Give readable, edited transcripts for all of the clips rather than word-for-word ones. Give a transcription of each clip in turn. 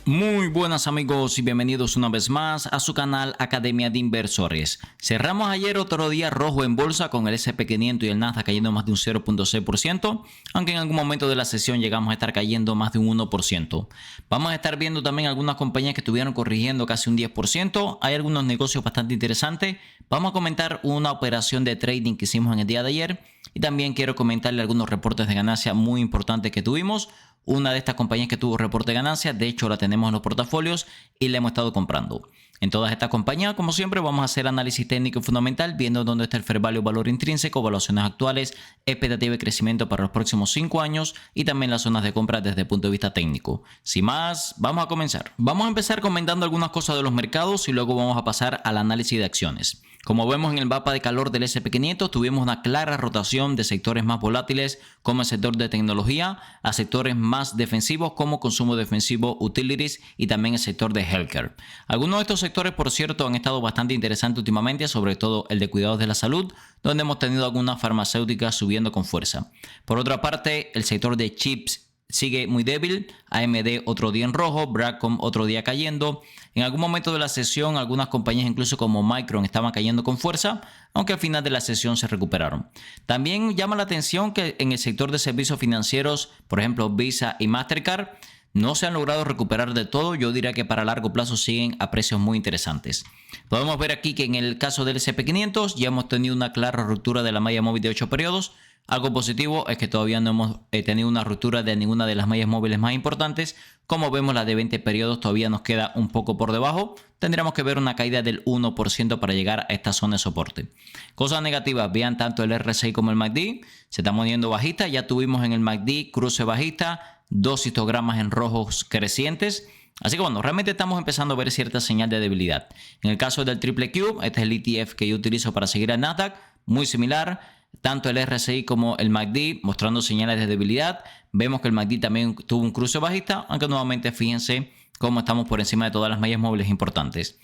Muy buenas amigos y bienvenidos una vez más a su canal Academia de Inversores. Cerramos ayer otro día rojo en bolsa con el S&P 500 y el Nasdaq cayendo más de un 0.6%, aunque en algún momento de la sesión llegamos a estar cayendo más de un 1%. Vamos a estar viendo también algunas compañías que estuvieron corrigiendo casi un 10%. Hay algunos negocios bastante interesantes. Vamos a comentar una operación de trading que hicimos en el día de ayer y también quiero comentarle algunos reportes de ganancia muy importantes que tuvimos. Una de estas compañías que tuvo reporte de ganancias, de hecho la tenemos en los portafolios y la hemos estado comprando. En todas estas compañías, como siempre, vamos a hacer análisis técnico y fundamental, viendo dónde está el fair value, valor intrínseco, evaluaciones actuales, expectativa de crecimiento para los próximos 5 años y también las zonas de compra desde el punto de vista técnico. Sin más, vamos a comenzar. Vamos a empezar comentando algunas cosas de los mercados y luego vamos a pasar al análisis de acciones. Como vemos en el mapa de calor del S&P 500, tuvimos una clara rotación de sectores más volátiles como el sector de tecnología a sectores más defensivos como consumo defensivo, utilities y también el sector de healthcare. Algunos de estos sectores, por cierto, han estado bastante interesantes últimamente, sobre todo el de cuidados de la salud, donde hemos tenido algunas farmacéuticas subiendo con fuerza. Por otra parte, el sector de chips sigue muy débil, AMD otro día en rojo, Broadcom otro día cayendo. En algún momento de la sesión algunas compañías incluso como Micron estaban cayendo con fuerza, aunque al final de la sesión se recuperaron. También llama la atención que en el sector de servicios financieros, por ejemplo Visa y Mastercard, no se han logrado recuperar de todo. Yo diría que para largo plazo siguen a precios muy interesantes. Podemos ver aquí que en el caso del S&P 500 ya hemos tenido una clara ruptura de la malla móvil de 8 periodos. Algo positivo es que todavía no hemos tenido una ruptura de ninguna de las mallas móviles más importantes. Como vemos, la de 20 periodos todavía nos queda un poco por debajo. Tendríamos que ver una caída del 1% para llegar a esta zona de soporte. Cosas negativas, vean tanto el RSI como el MACD. Se está moviendo bajista. Ya tuvimos en el MACD cruce bajista, 2 histogramas en rojos crecientes. Así que bueno, realmente estamos empezando a ver cierta señal de debilidad. En el caso del Triple Q, este es el ETF que yo utilizo para seguir al Nasdaq, muy similar. Tanto el RSI como el MACD mostrando señales de debilidad. Vemos que el MACD también tuvo un cruce bajista, aunque nuevamente fíjense cómo estamos por encima de todas las mallas móviles importantes.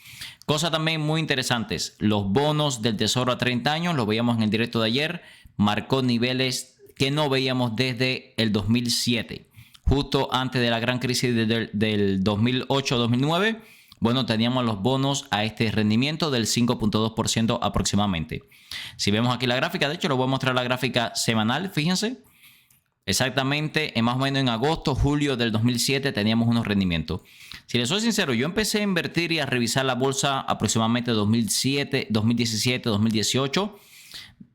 Cosas también muy interesantes, los bonos del Tesoro a 30 años, lo veíamos en el directo de ayer, marcó niveles que no veíamos desde el 2007, justo antes de la gran crisis del 2008-2009. Bueno, teníamos los bonos a este rendimiento del 5.2% aproximadamente. Si vemos aquí la gráfica, de hecho les voy a mostrar la gráfica semanal, fíjense. Exactamente, más o menos en agosto, julio del 2007 teníamos unos rendimientos. Si les soy sincero, yo empecé a invertir y a revisar la bolsa aproximadamente 2007, 2017, 2018.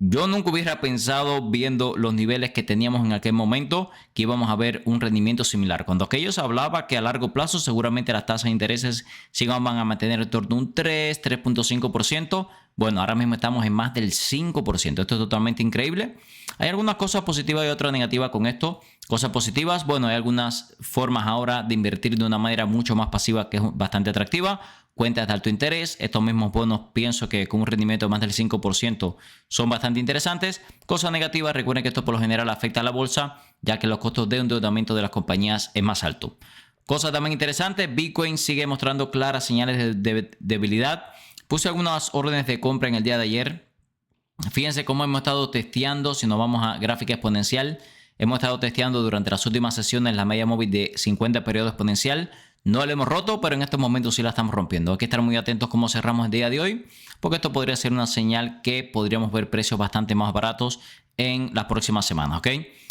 Yo nunca hubiera pensado, viendo los niveles que teníamos en aquel momento, que íbamos a ver un rendimiento similar. Cuando aquellos hablaba que a largo plazo seguramente las tasas de intereses se van a mantener en torno a un 3, 3.5%. Bueno, ahora mismo estamos en más del 5%. Esto es totalmente increíble. Hay algunas cosas positivas y otras negativas con esto. Cosas positivas, bueno, hay algunas formas ahora de invertir de una manera mucho más pasiva que es bastante atractiva. Cuentas de alto interés, estos mismos bonos pienso que con un rendimiento de más del 5% son bastante interesantes. Cosas negativas, recuerden que esto por lo general afecta a la bolsa, ya que los costos de endeudamiento de las compañías es más alto. Cosas también interesantes, Bitcoin sigue mostrando claras señales de debilidad. Puse algunas órdenes de compra en el día de ayer. Fíjense cómo hemos estado testeando, si nos vamos a gráfica exponencial, hemos estado testeando durante las últimas sesiones la media móvil de 50 periodos exponencial. No la hemos roto, pero en estos momentos sí la estamos rompiendo. Hay que estar muy atentos cómo cerramos el día de hoy, porque esto podría ser una señal que podríamos ver precios bastante más baratos en las próximas semanas, ¿ok?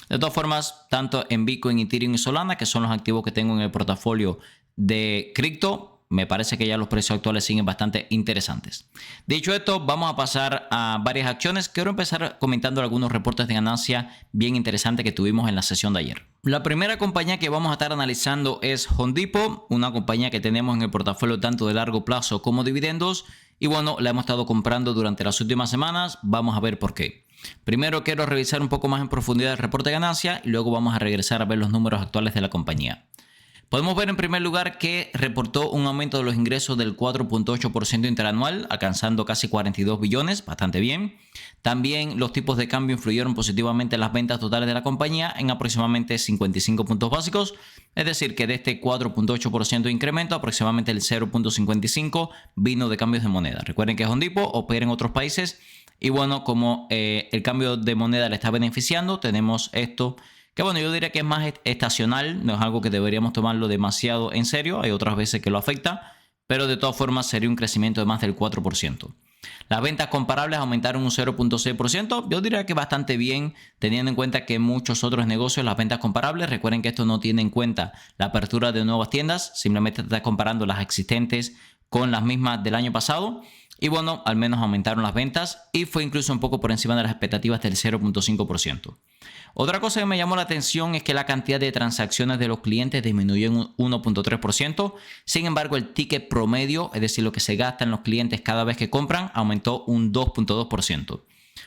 De todas formas, tanto en Bitcoin, Ethereum y Solana, que son los activos que tengo en el portafolio de cripto, me parece que ya los precios actuales siguen bastante interesantes. Dicho esto, vamos a pasar a varias acciones. Quiero empezar comentando algunos reportes de ganancia bien interesantes que tuvimos en la sesión de ayer. La primera compañía que vamos a estar analizando es Home Depot, una compañía que tenemos en el portafolio tanto de largo plazo como dividendos. Y bueno, la hemos estado comprando durante las últimas semanas. Vamos a ver por qué. Primero quiero revisar un poco más en profundidad el reporte de ganancia y luego vamos a regresar a ver los números actuales de la compañía. Podemos ver en primer lugar que reportó un aumento de los ingresos del 4.8% interanual, alcanzando casi 42 billones, bastante bien. También los tipos de cambio influyeron positivamente en las ventas totales de la compañía en aproximadamente 55 puntos básicos, es decir, que de este 4.8% de incremento, aproximadamente el 0.55 vino de cambios de moneda. Recuerden que Home Depot opera en otros países y bueno, como el cambio de moneda le está beneficiando, tenemos esto que bueno, yo diría que es más estacional, no es algo que deberíamos tomarlo demasiado en serio, hay otras veces que lo afecta, pero de todas formas sería un crecimiento de más del 4%. Las ventas comparables aumentaron un 0.6%. Yo diría que bastante bien, teniendo en cuenta que muchos otros negocios, las ventas comparables, recuerden que esto no tiene en cuenta la apertura de nuevas tiendas, simplemente está comparando las existentes con las mismas del año pasado. Y bueno, al menos aumentaron las ventas y fue incluso un poco por encima de las expectativas del 0.5%. Otra cosa que me llamó la atención es que la cantidad de transacciones de los clientes disminuyó en un 1.3%. Sin embargo, el ticket promedio, es decir, lo que se gasta en los clientes cada vez que compran, aumentó un 2.2%.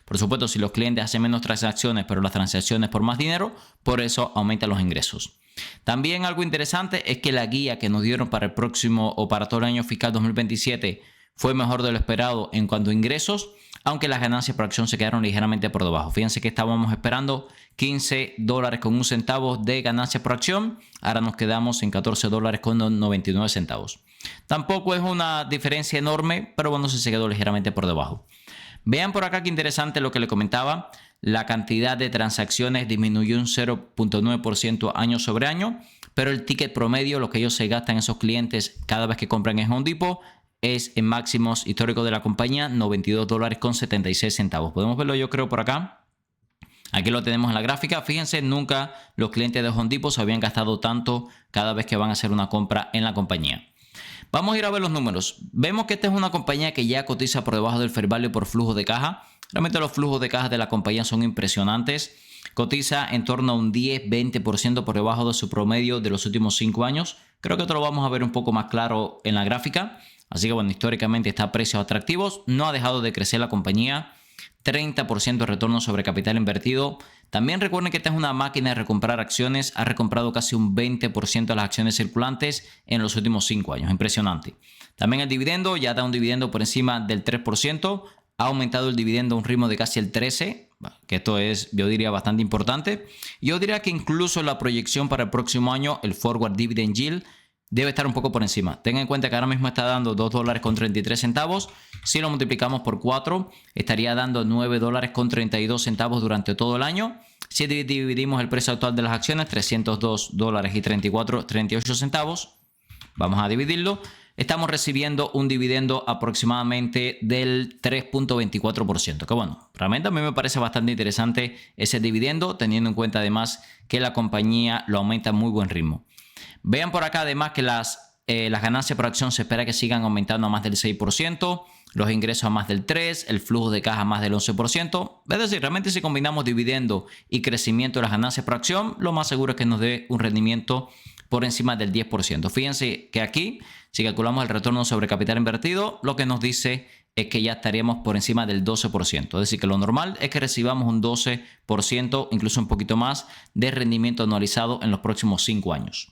Por supuesto, si los clientes hacen menos transacciones, pero las transacciones por más dinero, por eso aumentan los ingresos. También algo interesante es que la guía que nos dieron para el próximo o para todo el año fiscal 2027 fue mejor de lo esperado en cuanto a ingresos, aunque las ganancias por acción se quedaron ligeramente por debajo. Fíjense que estábamos esperando $15.01 de ganancias por acción, ahora nos quedamos en $14.99. Tampoco es una diferencia enorme, pero bueno, se quedó ligeramente por debajo. Vean por acá qué interesante lo que le comentaba. La cantidad de transacciones disminuyó un 0.9% año sobre año, pero el ticket promedio, lo que ellos se gastan esos clientes cada vez que compran en Home Depot, es en máximos históricos de la compañía, $92.76. Podemos verlo yo creo por acá. Aquí lo tenemos en la gráfica. Fíjense, nunca los clientes de Home Depot se habían gastado tanto cada vez que van a hacer una compra en la compañía. Vamos a ir a ver los números. Vemos que esta es una compañía que ya cotiza por debajo del fair value por flujo de caja. Realmente los flujos de caja de la compañía son impresionantes. Cotiza en torno a un 10-20% por debajo de su promedio de los últimos 5 años. Creo que esto lo vamos a ver un poco más claro en la gráfica. Así que bueno, históricamente está a precios atractivos. No ha dejado de crecer la compañía. 30% de retorno sobre capital invertido. También recuerden que esta es una máquina de recomprar acciones. Ha recomprado casi un 20% de las acciones circulantes en los últimos 5 años. Impresionante. También el dividendo ya da un dividendo por encima del 3%. Ha aumentado el dividendo a un ritmo de casi el 13%, que esto es, yo diría, bastante importante. Yo diría que incluso la proyección para el próximo año, el Forward Dividend Yield, debe estar un poco por encima. Tengan en cuenta que ahora mismo está dando $2.33. Si lo multiplicamos por 4, estaría dando $9.32 durante todo el año. Si dividimos el precio actual de las acciones, $302.38. Vamos a dividirlo. Estamos recibiendo un dividendo aproximadamente del 3.24%. Que bueno, realmente a mí me parece bastante interesante ese dividendo, teniendo en cuenta además que la compañía lo aumenta a muy buen ritmo. Vean por acá además que las ganancias por acción se espera que sigan aumentando a más del 6%, los ingresos a más del 3%, el flujo de caja a más del 11%. Es decir, realmente si combinamos dividendo y crecimiento de las ganancias por acción, lo más seguro es que nos dé un rendimiento por encima del 10%. Fíjense que aquí, si calculamos el retorno sobre capital invertido, lo que nos dice es que ya estaríamos por encima del 12%. Es decir, que lo normal es que recibamos un 12%, incluso un poquito más, de rendimiento anualizado en los próximos 5 años.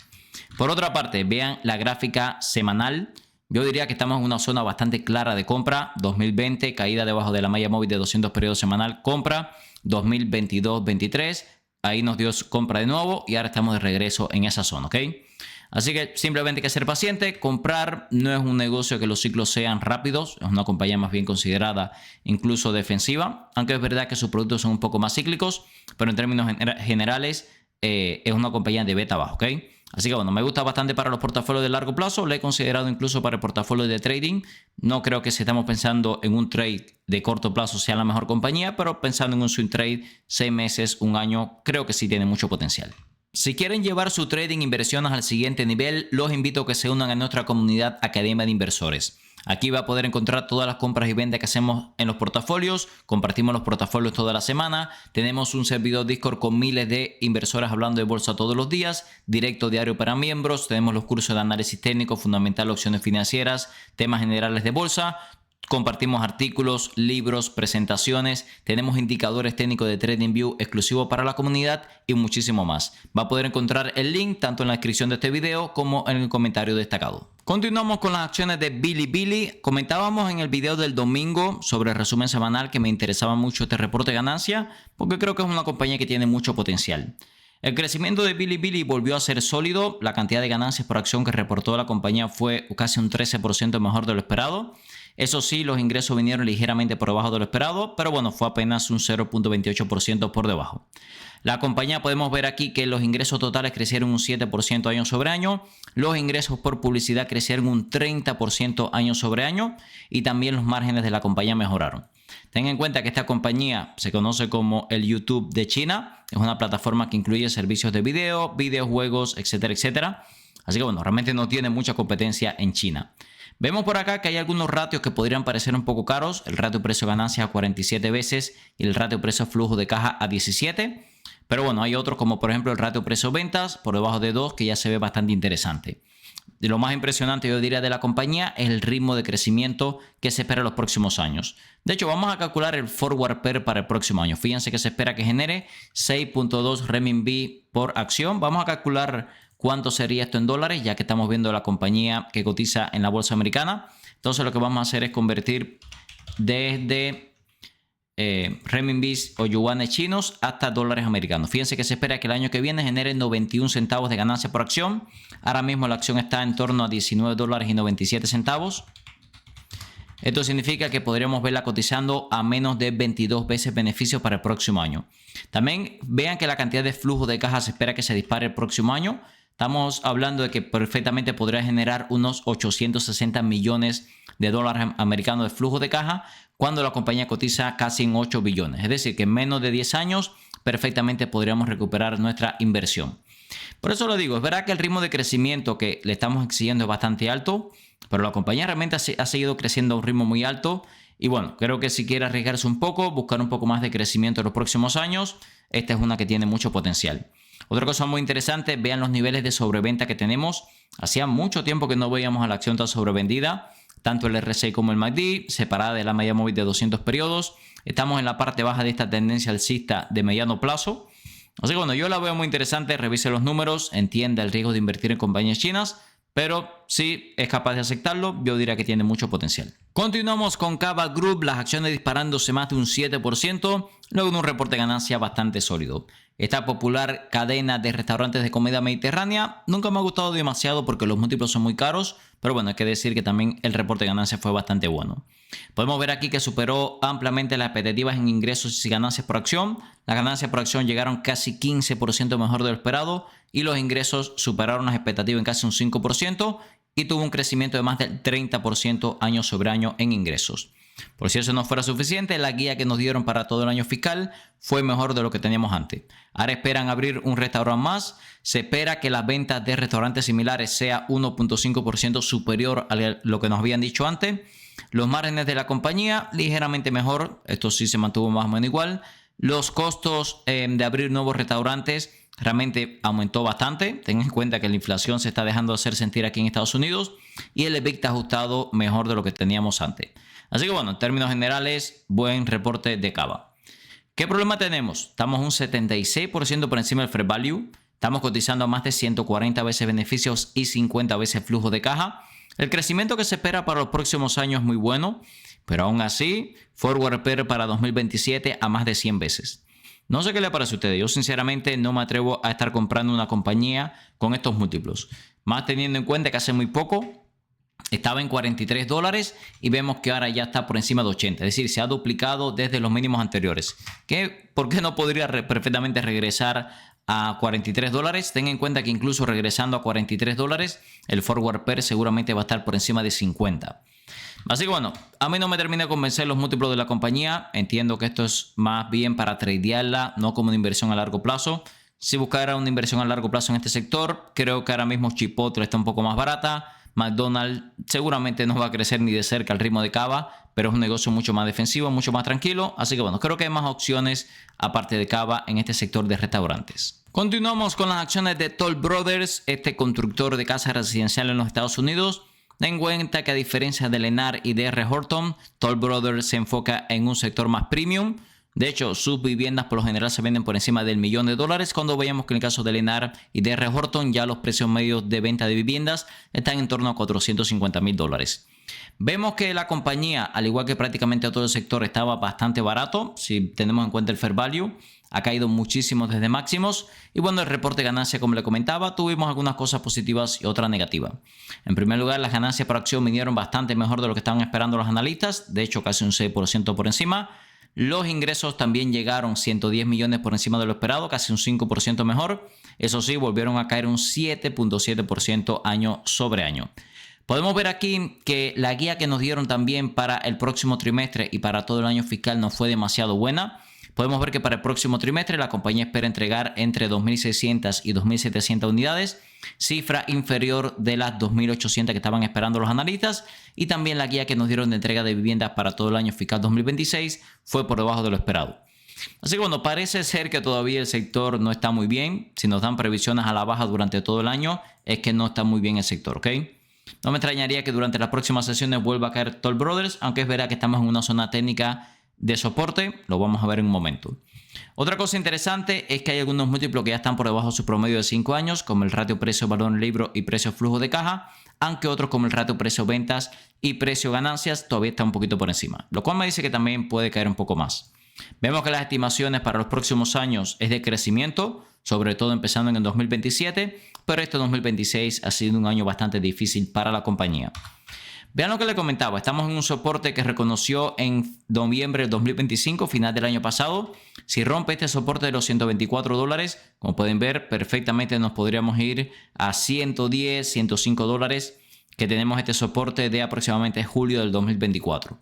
Por otra parte, vean la gráfica semanal. Yo diría que estamos en una zona bastante clara de compra. 2020, caída debajo de la malla móvil de 200 periodos semanal, compra. 2022-23, ahí nos dio compra de nuevo y ahora estamos de regreso en esa zona, ¿ok? Así que simplemente hay que ser paciente. Comprar no es un negocio que los ciclos sean rápidos. Es una compañía más bien considerada incluso defensiva. Aunque es verdad que sus productos son un poco más cíclicos. Pero en términos generales es una compañía de beta baja, ¿ok? Así que bueno, me gusta bastante para los portafolios de largo plazo. Lo he considerado incluso para el portafolio de trading. No creo que si estamos pensando en un trade de corto plazo sea la mejor compañía. Pero pensando en un swing trade 6 meses, un año, creo que sí tiene mucho potencial. Si quieren llevar su trading inversiones al siguiente nivel, los invito a que se unan a nuestra comunidad Academia de Inversores. Aquí va a poder encontrar todas las compras y ventas que hacemos en los portafolios. Compartimos los portafolios toda la semana. Tenemos un servidor Discord con miles de inversores hablando de bolsa todos los días. Directo diario para miembros. Tenemos los cursos de análisis técnico, fundamental, opciones financieras, temas generales de bolsa. Compartimos artículos, libros, presentaciones, tenemos indicadores técnicos de TradingView exclusivos para la comunidad y muchísimo más. Va a poder encontrar el link tanto en la descripción de este video como en el comentario destacado. Continuamos con las acciones de Bilibili. Comentábamos en el video del domingo sobre el resumen semanal que me interesaba mucho este reporte de ganancia porque creo que es una compañía que tiene mucho potencial. El crecimiento de Bilibili volvió a ser sólido. La cantidad de ganancias por acción que reportó la compañía fue casi un 13% mejor de lo esperado. Eso sí, los ingresos vinieron ligeramente por debajo de lo esperado, pero bueno, fue apenas un 0.28% por debajo. La compañía, podemos ver aquí que los ingresos totales crecieron un 7% año sobre año, los ingresos por publicidad crecieron un 30% año sobre año y también los márgenes de la compañía mejoraron. Ten en cuenta que esta compañía se conoce como el YouTube de China, es una plataforma que incluye servicios de video, videojuegos, etcétera, etcétera. Así que bueno, realmente no tiene mucha competencia en China. Vemos por acá que hay algunos ratios que podrían parecer un poco caros, el ratio precio-ganancia a 47 veces y el ratio precio-flujo de caja a 17. Pero bueno, hay otros como por ejemplo el ratio precio-ventas por debajo de 2 que ya se ve bastante interesante. De lo más impresionante, yo diría, de la compañía es el ritmo de crecimiento que se espera en los próximos años. De hecho, vamos a calcular el forward PER para el próximo año. Fíjense que se espera que genere 6.2 renminbi por acción. Vamos a calcular cuánto sería esto en dólares, ya que estamos viendo la compañía que cotiza en la bolsa americana. Entonces lo que vamos a hacer es convertir desde renminbis o yuanes chinos hasta dólares americanos. Fíjense que se espera que el año que viene genere 91 centavos de ganancia por acción. Ahora mismo la acción está en torno a 19 dólares y 97 centavos. Esto significa que podríamos verla cotizando a menos de 22 veces beneficios para el próximo año. También vean que la cantidad de flujo de caja se espera que se dispare el próximo año. Estamos hablando de que perfectamente podría generar unos 860 millones de dólares americanos de flujo de caja cuando la compañía cotiza casi en 8 billones. Es decir, que en menos de 10 años perfectamente podríamos recuperar nuestra inversión. Por eso lo digo, es verdad que el ritmo de crecimiento que le estamos exigiendo es bastante alto, pero la compañía realmente ha seguido creciendo a un ritmo muy alto. Y bueno, creo que si quiere arriesgarse un poco, buscar un poco más de crecimiento en los próximos años, esta es una que tiene mucho potencial. Otra cosa muy interesante, vean los niveles de sobreventa que tenemos. Hacía mucho tiempo que no veíamos a la acción tan sobrevendida, tanto el RSI como el MACD, separada de la media móvil de 200 periodos. Estamos en la parte baja de esta tendencia alcista de mediano plazo. Así que bueno, yo la veo muy interesante, revise los números, entienda el riesgo de invertir en compañías chinas, pero si es capaz de aceptarlo, yo diría que tiene mucho potencial. Continuamos con Cava Group, las acciones disparándose más de un 7%, luego de un reporte de ganancia bastante sólido. Esta popular cadena de restaurantes de comida mediterránea nunca me ha gustado demasiado porque los múltiplos son muy caros, pero bueno, hay que decir que también el reporte de ganancias fue bastante bueno. Podemos ver aquí que superó ampliamente las expectativas en ingresos y ganancias por acción. Las ganancias por acción llegaron casi 15% mejor de lo esperado y los ingresos superaron las expectativas en casi un 5% y tuvo un crecimiento de más del 30% año sobre año en ingresos. Por si eso no fuera suficiente, la guía que nos dieron para todo el año fiscal fue mejor de lo que teníamos antes. Ahora esperan abrir un restaurante más. Se espera que las ventas de restaurantes similares sea 1.5% superior a lo que nos habían dicho antes. Los márgenes de la compañía ligeramente mejor. Esto sí se mantuvo más o menos igual. Los costos de abrir nuevos restaurantes realmente aumentó bastante. Ten en cuenta que la inflación se está dejando hacer sentir aquí en Estados Unidos. Y el EBITDA ajustado mejor de lo que teníamos antes. Así que bueno, en términos generales, buen reporte de Cava. ¿Qué problema tenemos? Estamos un 76% por encima del fair value. Estamos cotizando a más de 140 veces beneficios y 50 veces flujo de caja. El crecimiento que se espera para los próximos años es muy bueno, pero aún así, forward PER para 2027 a más de 100 veces. No sé qué le parece a ustedes. Yo sinceramente no me atrevo a estar comprando una compañía con estos múltiplos. Más teniendo en cuenta que hace muy poco estaba en 43 dólares y vemos que ahora ya está por encima de 80. Es decir, se ha duplicado desde los mínimos anteriores. ¿Por qué no podría perfectamente regresar a 43 dólares? Ten en cuenta que incluso regresando a 43 dólares, el forward PER seguramente va a estar por encima de 50. Así que bueno, a mí no me termina de convencer los múltiplos de la compañía. Entiendo que esto es más bien para tradearla, no como una inversión a largo plazo. Si buscara una inversión a largo plazo en este sector, creo que ahora mismo Chipotle está un poco más barata. McDonald's seguramente no va a crecer ni de cerca al ritmo de Cava, pero es un negocio mucho más defensivo, mucho más tranquilo. Así que bueno, creo que hay más opciones aparte de Cava en este sector de restaurantes. Continuamos con las acciones de Toll Brothers, este constructor de casas residenciales en los Estados Unidos. Ten en cuenta que a diferencia de Lennar y DR Horton, Toll Brothers se enfoca en un sector más premium. De hecho, sus viviendas por lo general se venden por encima del $1.000.000, cuando veíamos que en el caso de Lennar y DR Horton ya los precios medios de venta de viviendas están en torno a $450.000. Vemos que la compañía, al igual que prácticamente todo el sector, estaba bastante barato si tenemos en cuenta el fair value. ha caído muchísimo desde máximos. Y bueno, el reporte de ganancia, como le comentaba, tuvimos algunas cosas positivas y otras negativas. En primer lugar, las ganancias por acción vinieron bastante mejor de lo que estaban esperando los analistas, de hecho casi un 6% por encima. Los ingresos también llegaron 110 millones por encima de lo esperado, casi un 5% mejor. Eso sí, volvieron a caer un 7.7% año sobre año. Podemos ver aquí que la guía que nos dieron también para el próximo trimestre y para todo el año fiscal no fue demasiado buena. Podemos ver que para el próximo trimestre la compañía espera entregar entre 2.600 y 2.700 unidades, cifra inferior de las 2.800 que estaban esperando los analistas, y también la guía que nos dieron de entrega de viviendas para todo el año fiscal 2026 fue por debajo de lo esperado. Así que bueno, parece ser que todavía el sector no está muy bien. Si nos dan previsiones a la baja durante todo el año, es que no está muy bien el sector, ¿ok? No me extrañaría que durante las próximas sesiones vuelva a caer Toll Brothers, aunque es verdad que estamos en una zona técnica de soporte, lo vamos a ver en un momento. Otra cosa interesante es que hay algunos múltiplos que ya están por debajo de su promedio de 5 años, como el ratio precio-valor en libro y precio-flujo de caja, aunque otros como el ratio precio-ventas y precio-ganancias todavía está un poquito por encima, lo cual me dice que también puede caer un poco más. Vemos que las estimaciones para los próximos años es de crecimiento, sobre todo empezando en el 2027, pero este 2026 ha sido un año bastante difícil para la compañía. Vean lo que le comentaba, estamos en un soporte que reconoció en noviembre del 2025, final del año pasado. Si rompe este soporte de los $124, como pueden ver, perfectamente nos podríamos ir a 110, 105 dólares, que tenemos este soporte de aproximadamente julio del 2024.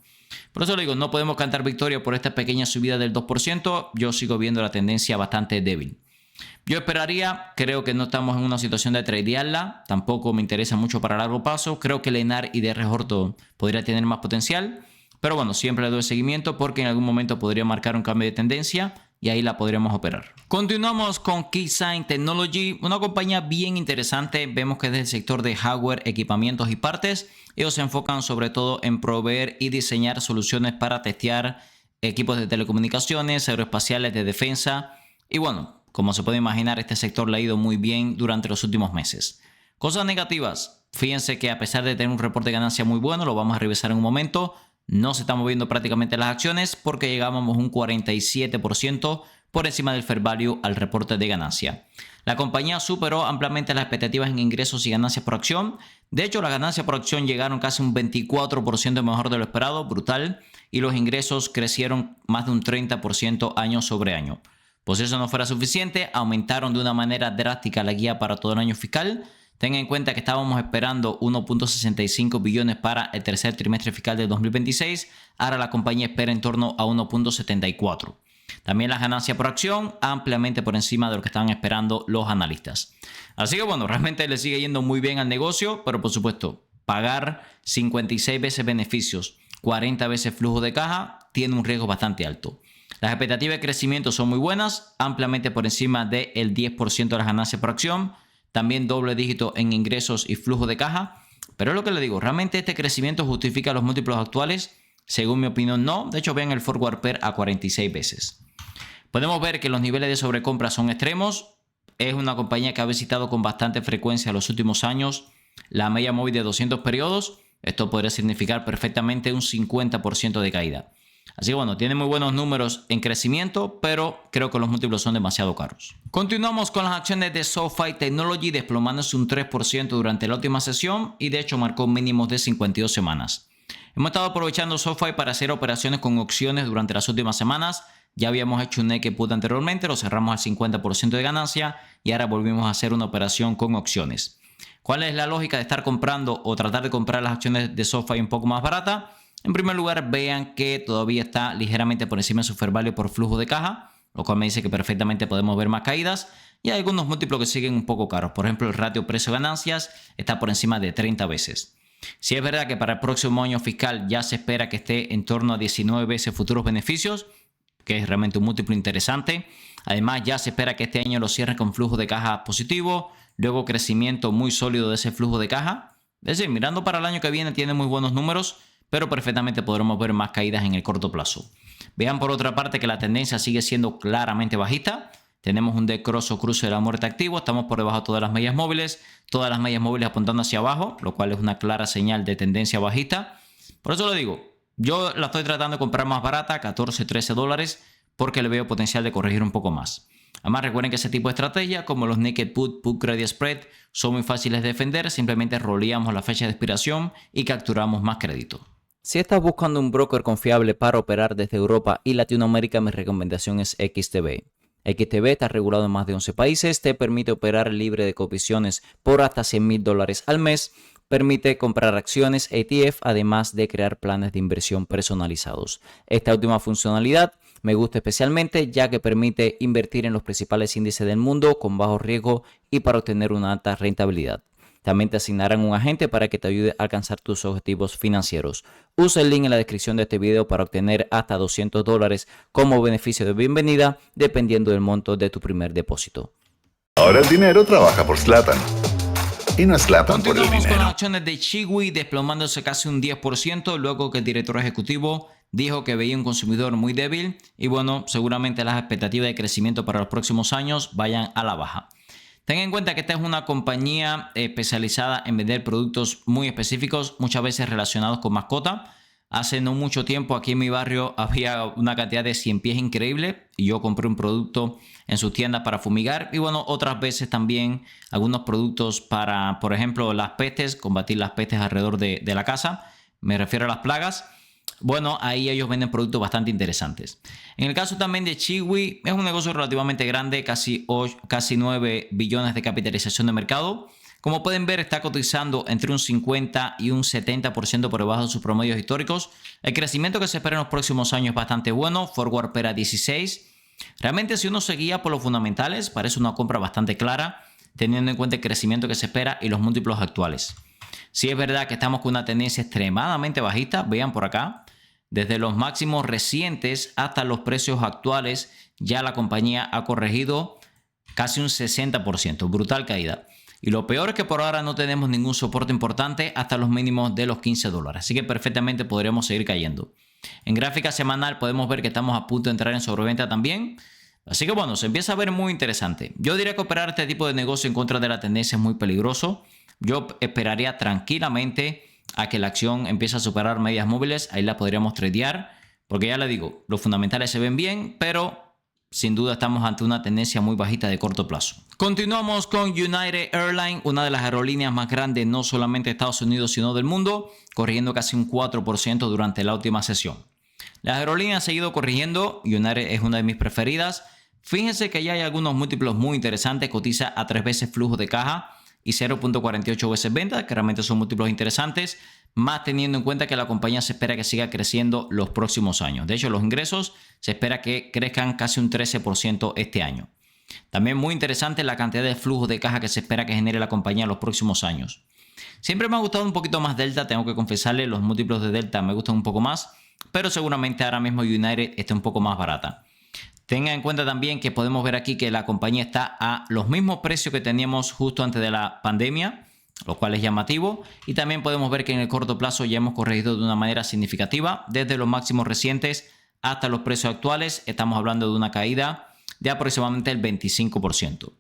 Por eso le digo, no podemos cantar victoria por esta pequeña subida del 2%. Yo sigo viendo la tendencia bastante débil. Yo esperaría, creo que no estamos en una situación de tradearla, tampoco me interesa mucho para largo plazo. Creo que Lennar y DR Horton podría tener más potencial, pero bueno, siempre le doy seguimiento porque en algún momento podría marcar un cambio de tendencia y ahí la podríamos operar. Continuamos con Keysign Technology, una compañía bien interesante. Vemos que es del sector de hardware, equipamientos y partes. Ellos se enfocan sobre todo en proveer y diseñar soluciones para testear equipos de telecomunicaciones, aeroespaciales, de defensa. Y bueno, como se puede imaginar, este sector le ha ido muy bien durante los últimos meses. Cosas negativas. Fíjense que a pesar de tener un reporte de ganancia muy bueno, lo vamos a revisar en un momento, no se están moviendo prácticamente las acciones porque llegábamos un 47% por encima del fair value al reporte de ganancia. La compañía superó ampliamente las expectativas en ingresos y ganancias por acción. De hecho, las ganancias por acción llegaron casi un 24% mejor de lo esperado, brutal, y los ingresos crecieron más de un 30% año sobre año. Pues eso no fuera suficiente, aumentaron de una manera drástica la guía para todo el año fiscal. Tengan en cuenta que estábamos esperando 1.65 billones para el tercer trimestre fiscal de 2026. Ahora la compañía espera en torno a 1.74. También las ganancias por acción ampliamente por encima de lo que estaban esperando los analistas. Así que bueno, realmente le sigue yendo muy bien al negocio, pero por supuesto, pagar 56 veces beneficios, 40 veces flujo de caja, tiene un riesgo bastante alto. Las expectativas de crecimiento son muy buenas, ampliamente por encima del 10% de las ganancias por acción, también doble dígito en ingresos y flujo de caja. Pero es lo que le digo, ¿realmente este crecimiento justifica los múltiplos actuales? Según mi opinión, no. De hecho, vean el forward pair a 46 veces. Podemos ver que los niveles de sobrecompra son extremos. Es una compañía que ha visitado con bastante frecuencia en los últimos años la media móvil de 200 periodos. Esto podría significar perfectamente un 50% de caída. Así que bueno, tiene muy buenos números en crecimiento, pero creo que los múltiplos son demasiado caros. Continuamos con las acciones de SoFi Technology, desplomándose un 3% durante la última sesión y de hecho marcó mínimos de 52 semanas. Hemos estado aprovechando SoFi para hacer operaciones con opciones durante las últimas semanas. Ya habíamos hecho un naked put anteriormente, lo cerramos al 50% de ganancia y ahora volvimos a hacer una operación con opciones. ¿Cuál es la lógica de estar comprando o tratar de comprar las acciones de SoFi un poco más barata? En primer lugar, vean que todavía está ligeramente por encima de su fair value por flujo de caja, lo cual me dice que perfectamente podemos ver más caídas. Y hay algunos múltiplos que siguen un poco caros. Por ejemplo, el ratio precio-ganancias está por encima de 30 veces. Si es verdad que para el próximo año fiscal ya se espera que esté en torno a 19 veces futuros beneficios, que es realmente un múltiplo interesante. Además, ya se espera que este año lo cierre con flujo de caja positivo, luego crecimiento muy sólido de ese flujo de caja. Es decir, mirando para el año que viene tiene muy buenos números, pero perfectamente podremos ver más caídas en el corto plazo. Vean por otra parte que la tendencia sigue siendo claramente bajista. Tenemos un decross o cruce de la muerte activo, estamos por debajo de todas las medias móviles apuntando hacia abajo, lo cual es una clara señal de tendencia bajista. Por eso lo digo, yo la estoy tratando de comprar más barata, 14, 13 dólares, porque le veo potencial de corregir un poco más. Además, recuerden que ese tipo de estrategia, como los Naked Put, Put Credit Spread, son muy fáciles de defender. Simplemente roleamos la fecha de expiración y capturamos más crédito. Si estás buscando un broker confiable para operar desde Europa y Latinoamérica, mi recomendación es XTB. XTB está regulado en más de 11 países, te permite operar libre de comisiones por hasta $100,000 al mes, permite comprar acciones ETF, además de crear planes de inversión personalizados. Esta última funcionalidad me gusta especialmente ya que permite invertir en los principales índices del mundo con bajo riesgo y para obtener una alta rentabilidad. También te asignarán un agente para que te ayude a alcanzar tus objetivos financieros. Usa el link en la descripción de este video para obtener hasta $200 como beneficio de bienvenida, dependiendo del monto de tu primer depósito. Ahora el dinero trabaja por Zlatan. Y no es Zlatan por el Continuamos dinero. con las acciones de Chewy desplomándose casi un 10% luego que el director ejecutivo dijo que veía un consumidor muy débil y bueno, seguramente las expectativas de crecimiento para los próximos años vayan a la baja. Ten en cuenta que esta es una compañía especializada en vender productos muy específicos, muchas veces relacionados con mascota. Hace no mucho tiempo aquí en mi barrio había una cantidad de 100 pies increíble y yo compré un producto en sus tiendas para fumigar y bueno, otras veces también algunos productos para, por ejemplo, las pestes, combatir las pestes alrededor de la casa. Me refiero a las plagas. Bueno, ahí ellos venden productos bastante interesantes. En el caso también de Chewy, es un negocio relativamente grande, casi 9 billones de capitalización de mercado. Como pueden ver, está cotizando entre un 50 y un 70% por debajo de sus promedios históricos. El crecimiento que se espera en los próximos años es bastante bueno. Forward PER a 16. Realmente, si uno se guía por los fundamentales, parece una compra bastante clara, teniendo en cuenta el crecimiento que se espera y los múltiplos actuales. Si es verdad que estamos con una tendencia extremadamente bajista, vean por acá, desde los máximos recientes hasta los precios actuales, ya la compañía ha corregido casi un 60%, brutal caída. Y lo peor es que por ahora no tenemos ningún soporte importante hasta los mínimos de los $15, así que perfectamente podríamos seguir cayendo. En gráfica semanal podemos ver que estamos a punto de entrar en sobreventa también. Así que bueno, se empieza a ver muy interesante. Yo diría que operar este tipo de negocio en contra de la tendencia es muy peligroso. Yo esperaría tranquilamente a que la acción empiece a superar medias móviles. Ahí la podríamos tradear. Porque ya le digo, los fundamentales se ven bien, pero sin duda estamos ante una tendencia muy bajita de corto plazo. Continuamos con United Airlines, una de las aerolíneas más grandes no solamente de Estados Unidos sino del mundo, corrigiendo casi un 4% durante la última sesión. Las aerolíneas han seguido corrigiendo, United es una de mis preferidas. Fíjense que ya hay algunos múltiplos muy interesantes, cotiza a 3 veces flujo de caja y 0.48 veces venta, que realmente son múltiplos interesantes, más teniendo en cuenta que la compañía se espera que siga creciendo los próximos años. De hecho, los ingresos se espera que crezcan casi un 13% este año. También muy interesante la cantidad de flujo de caja que se espera que genere la compañía en los próximos años. Siempre me ha gustado un poquito más Delta, tengo que confesarle, los múltiplos de Delta me gustan un poco más, pero seguramente ahora mismo United está un poco más barata. Tenga en cuenta también que podemos ver aquí que la compañía está a los mismos precios que teníamos justo antes de la pandemia, lo cual es llamativo. Y también podemos ver que en el corto plazo ya hemos corregido de una manera significativa. Desde los máximos recientes hasta los precios actuales estamos hablando de una caída de aproximadamente el 25%.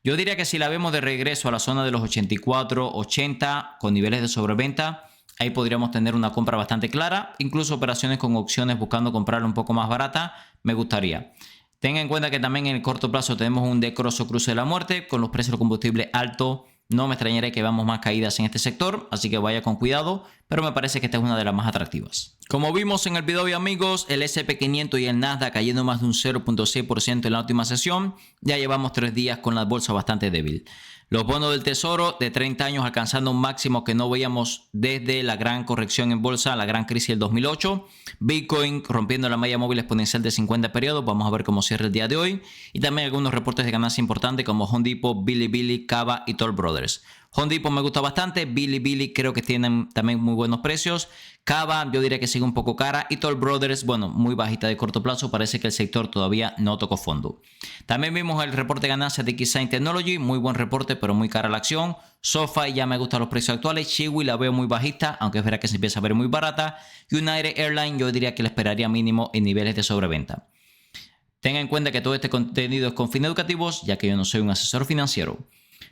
Yo diría que si la vemos de regreso a la zona de los 84, 80 con niveles de sobreventa, ahí podríamos tener una compra bastante clara. Incluso operaciones con opciones buscando comprarla un poco más barata, me gustaría. Tenga en cuenta que también en el corto plazo tenemos un decroso cruce de la muerte. Con los precios del combustible altos, no me extrañaría que veamos más caídas en este sector, así que vaya con cuidado, pero me parece que esta es una de las más atractivas. Como vimos en el video, amigos, el S&P 500 y el Nasdaq cayendo más de un 0.6% en la última sesión. Ya llevamos 3 días con la bolsa bastante débil. Los bonos del tesoro de 30 años alcanzando un máximo que no veíamos desde la gran corrección en bolsa, la gran crisis del 2008. Bitcoin rompiendo la media móvil exponencial de 50 periodos. Vamos a ver cómo cierra el día de hoy. Y también algunos reportes de ganancia importantes como Home Depot, Bilibili, Cava y Toll Brothers. Home Depot me gusta bastante. Bilibili creo que tienen también muy buenos precios. Cava yo diría que sigue un poco cara. Y Toll Brothers, bueno, muy bajita de corto plazo. Parece que el sector todavía no tocó fondo. También vimos el reporte de ganancias de Keysight Technology. Muy buen reporte, pero muy cara la acción. SoFi ya me gustan los precios actuales. Chewy la veo muy bajista, aunque es verdad que se empieza a ver muy barata. United Airlines yo diría que la esperaría mínimo en niveles de sobreventa. Tenga en cuenta que todo este contenido es con fines educativos, ya que yo no soy un asesor financiero.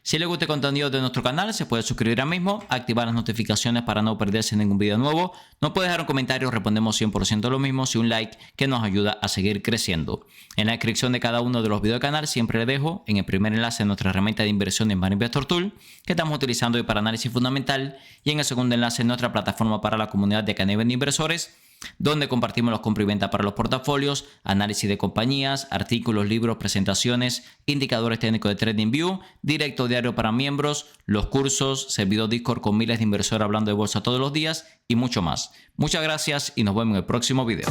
Si les gusta el contenido de nuestro canal, se puede suscribir ahora mismo, activar las notificaciones para no perderse ningún video nuevo. Nos puede dejar un comentario, respondemos 100% lo mismo, y un like que nos ayuda a seguir creciendo. En la descripción de cada uno de los videos del canal siempre les dejo en el primer enlace nuestra herramienta de inversión en Money Investor Tool que estamos utilizando hoy para análisis fundamental, y en el segundo enlace nuestra plataforma para la comunidad de Academia de Inversores, donde compartimos los compra y venta para los portafolios, análisis de compañías, artículos, libros, presentaciones, indicadores técnicos de TradingView, directo diario para miembros, los cursos, servidor Discord con miles de inversores hablando de bolsa todos los días y mucho más. Muchas gracias y nos vemos en el próximo video.